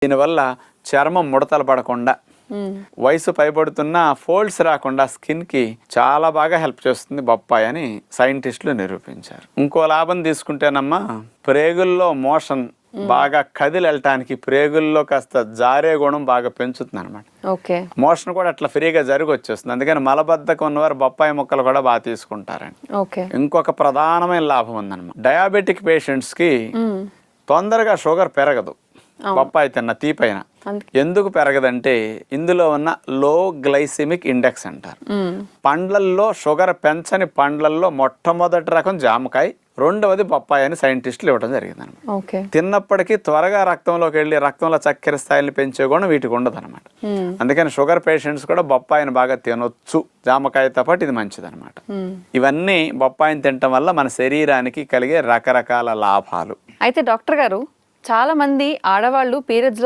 దీనివల్ల చర్మం ముడతలు పడకుండా, వయసు పైబడుతున్న ఫోల్డ్స్ రాకుండా స్కిన్కి చాలా బాగా హెల్ప్ చేస్తుంది బొప్పాయి అని సైంటిస్టులు నిరూపించారు. ఇంకో లాభం తీసుకుంటేనమ్మా, ప్రేగుల్లో మోషన్ బాగా కదిలి వెళ్ళటానికి ప్రేగుల్లో కాస్త జారే గుణం బాగా పెంచుతుంది అనమాట. మోషన్ కూడా అట్లా ఫ్రీగా జరిగి వచ్చేస్తుంది. అందుకని మలబద్ధకం ఉన్నవారు బొప్పాయి ముక్కలు కూడా బాగా తీసుకుంటారండి. ఇంకొక ప్రధానమైన లాభం ఉందన్నమాట, డయాబెటిక్ పేషెంట్స్ కి తొందరగా షుగర్ పెరగదు బొప్పాయి తిన్న తీపైన. ఎందుకు పెరగదంటే ఇందులో ఉన్న లో గ్లైసిమిక్ ఇండెక్స్ అంటారు. పండ్లల్లో షుగర్ పెంచని పండ్లల్లో మొట్టమొదటి రకం జామకాయ, రెండవది బొప్పాయి అని సైంటిస్టులు ఇవ్వడం జరిగింది అనమాట. తిన్నప్పటికీ త్వరగా రక్తంలోకి వెళ్ళి రక్తంలో చక్కెర స్థాయిని పెంచే గుణం వీటికి ఉండదు అనమాట. అందుకని షుగర్ పేషెంట్స్ కూడా బొప్పాయిని బాగా తినొచ్చు, జామకాయతో పాటు ఇది మంచిది అనమాట. ఇవన్నీ బొప్పాయిని తినటం వల్ల మన శరీరానికి కలిగే రకరకాల లాభాలు. అయితే డాక్టర్ గారు, చాలా మంది ఆడవాళ్ళు పీరియడ్స్ లో